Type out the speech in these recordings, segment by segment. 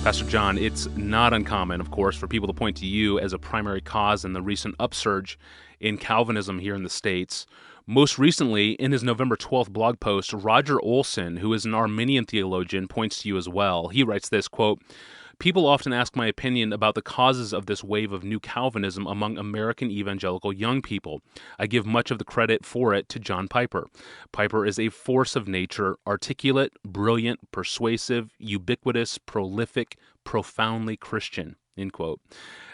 Pastor John, it's not uncommon, of course, for people to point to you as a primary cause in the recent upsurge in Calvinism here in the States. Most recently, in his November 12th blog post, Roger Olson, who is an Arminian theologian, points to you as well. He writes this, quote, "People often ask my opinion about the causes of this wave of new Calvinism among American evangelical young people. I give much of the credit for it to John Piper. Piper is a force of nature, articulate, brilliant, persuasive, ubiquitous, prolific, profoundly Christian." End quote.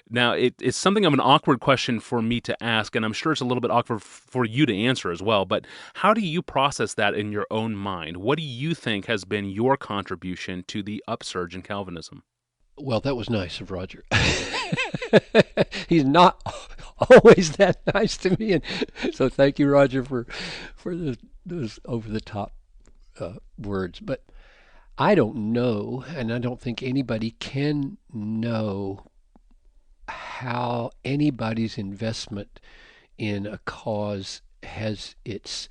Now, it's something of an awkward question for me to ask, and I'm sure it's a little bit awkward for you to answer as well, but how do you process that in your own mind? What do you think has been your contribution to the upsurge in Calvinism? Well, that was nice of Roger. He's not always that nice to me, and so thank you, Roger, for those over the top words. But I don't know, and I don't think anybody can know how anybody's investment in a cause has its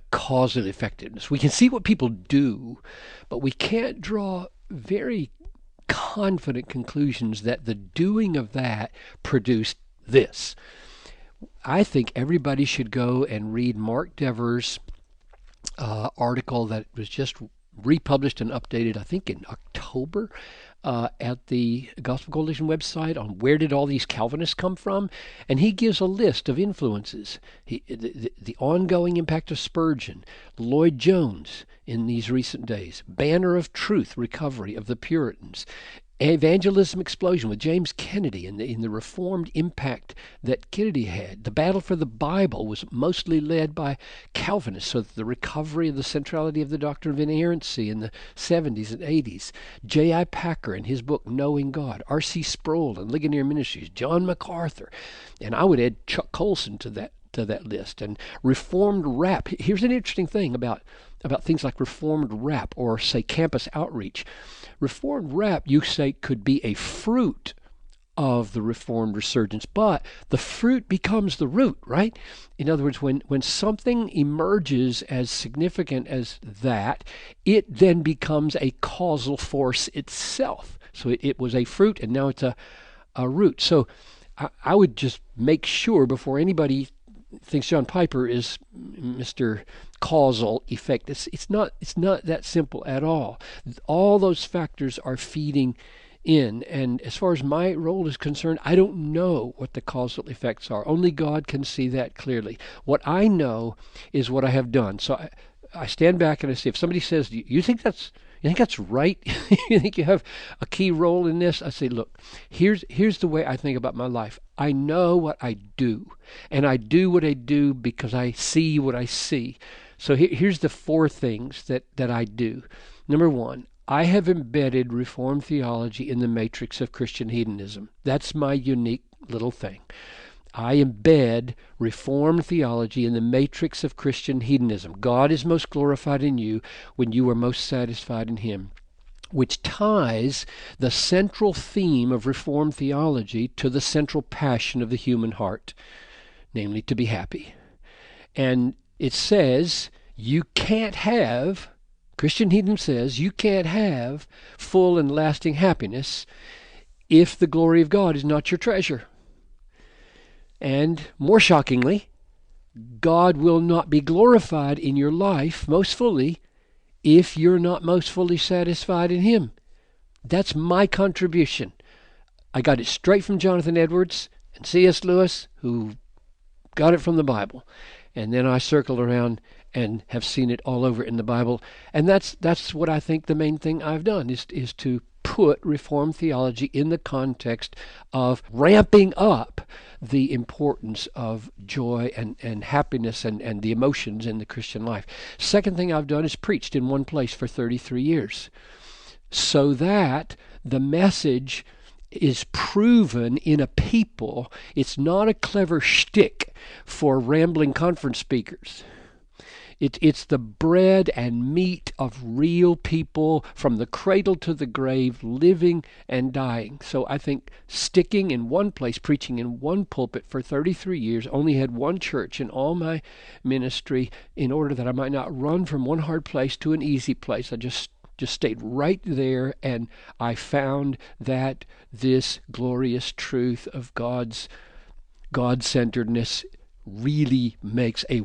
causal effectiveness. We can see what people do, but we can't draw very confident conclusions that the doing of that produced this. I think everybody should go and read Mark Dever's article that was just republished and updated, I think in October, at the Gospel Coalition website on where did all these Calvinists come from, and he gives a list of influences. The ongoing impact of Spurgeon, Lloyd Jones in these recent days, Banner of Truth recovery of the Puritans, evangelism explosion with James Kennedy and in the Reformed impact that Kennedy had. The battle for the Bible was mostly led by Calvinists, so the recovery of the centrality of the doctrine of inerrancy in the 70s and 80s. J.I. Packer in his book Knowing God, R.C. Sproul and Ligonier Ministries, John MacArthur, and I would add Chuck Colson to that list. And Reformed rap. Here's an interesting thing about things like Reformed rap or, say, campus outreach. Reformed rap, you say, could be a fruit of the Reformed resurgence, but the fruit becomes the root, right? In other words, when something emerges as significant as that, it then becomes a causal force itself. So it was a fruit, and now it's a root. So I would just make sure before anybody thinks John Piper is Mr. Causal Effect. It's not that simple at all. All those factors are feeding in, and as far as my role is concerned, I don't know what the causal effects are. Only God can see that clearly. What I know is what I have done. So I stand back and I say, if somebody says, you think that's right? You think you have a key role in this? I say, look, here's the way I think about my life. I know what I do, and I do what I do because I see what I see. So here's the four things that I do. Number one, I have embedded Reformed theology in the matrix of Christian hedonism. That's my unique little thing. I embed Reformed theology in the matrix of Christian hedonism. God is most glorified in you when you are most satisfied in Him, which ties the central theme of Reformed theology to the central passion of the human heart, namely to be happy. And it says you can't have, Christian hedonism says, you can't have full and lasting happiness if the glory of God is not your treasure. And more shockingly, God will not be glorified in your life most fully if you're not most fully satisfied in Him. That's my contribution. I got it straight from Jonathan Edwards and C.S. Lewis, who got it from the Bible. And then I circled around and have seen it all over in the Bible. And that's what I think the main thing I've done is to put Reformed theology in the context of ramping up the importance of joy and happiness and the emotions in the Christian life. Second thing I've done is preached in one place for 33 years so that the message is proven in a people. It's not a clever shtick for rambling conference speakers. It's the bread and meat of real people from the cradle to the grave, living and dying. So I think sticking in one place, preaching in one pulpit for 33 years, only had one church in all my ministry in order that I might not run from one hard place to an easy place. I just just stayed right there, and I found that this glorious truth of God's God-centeredness really makes a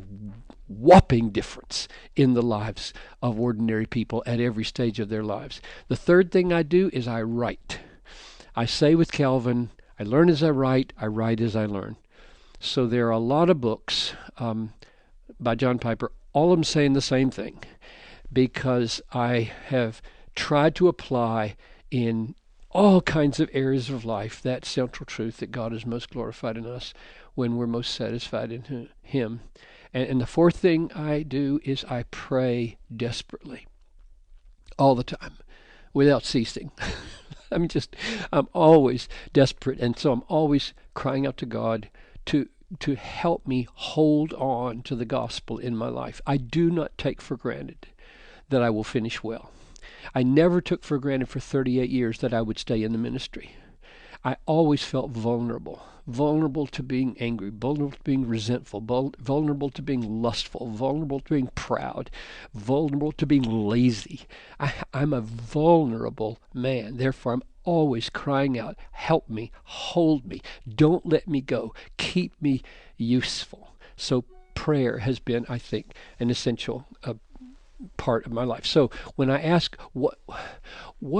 whopping difference in the lives of ordinary people at every stage of their lives. The third thing I do is I write. I say with Calvin, I learn as I write as I learn. So there are a lot of books by John Piper, all of them saying the same thing, because I have tried to apply in all kinds of areas of life that central truth that God is most glorified in us when we're most satisfied in Him. And the fourth thing I do is I pray desperately all the time without ceasing. I'm always desperate, and so I'm always crying out to God to help me hold on to the gospel in my life. I do not take for granted that I will finish well. I never took for granted for 38 years that I would stay in the ministry. I always felt vulnerable to being angry, vulnerable to being resentful, vulnerable to being lustful, vulnerable to being proud, vulnerable to being lazy. I'm a vulnerable man. Therefore, I'm always crying out, help me, hold me, don't let me go, keep me useful. So prayer has been, I think, an essential part of my life. So when I ask what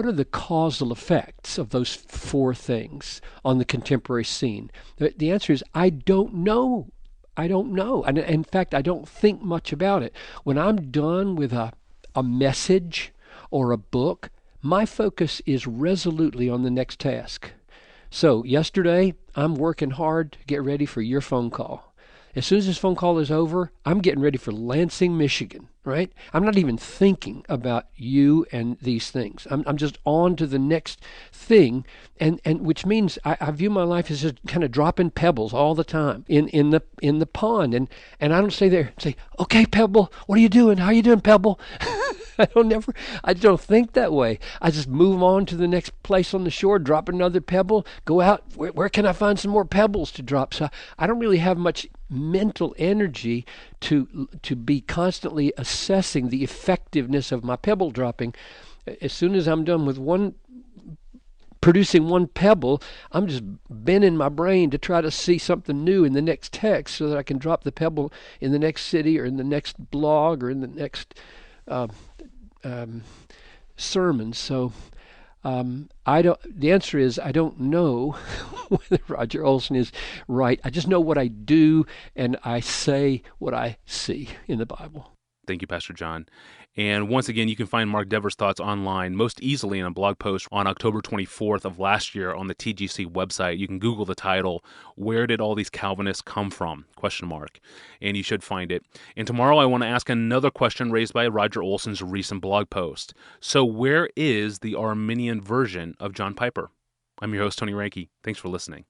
are the causal effects of those four things on the contemporary scene, the answer is I don't know. I don't know. And in fact, I don't think much about it. When I'm done with a message or a book, my focus is resolutely on the next task. So yesterday, I'm working hard to get ready for your phone call. As soon as this phone call is over, I'm getting ready for Lansing, Michigan, right? I'm not even thinking about you and these things. I'm just on to the next thing, and which means I view my life as just kind of dropping pebbles all the time in the pond, and I don't stay there and say, okay, Pebble, what are you doing? How are you doing, Pebble? I don't think that way. I just move on to the next place on the shore, drop another pebble, go out. Where can I find some more pebbles to drop? So I don't really have much mental energy to be constantly assessing the effectiveness of my pebble dropping. As soon as I'm done with producing one pebble, I'm just bending my brain to try to see something new in the next text so that I can drop the pebble in the next city or in the next blog or in the next sermon. So the answer is I don't know whether Roger Olson is right. I just know what I do, and I say what I see in the Bible. Thank you, Pastor John. And once again, you can find Mark Dever's thoughts online most easily in a blog post on October 24th of last year on the TGC website. You can Google the title, "Where Did All These Calvinists Come From?" ? And you should find it. And tomorrow I want to ask another question raised by Roger Olson's recent blog post. So where is the Arminian version of John Piper? I'm your host, Tony Ranke. Thanks for listening.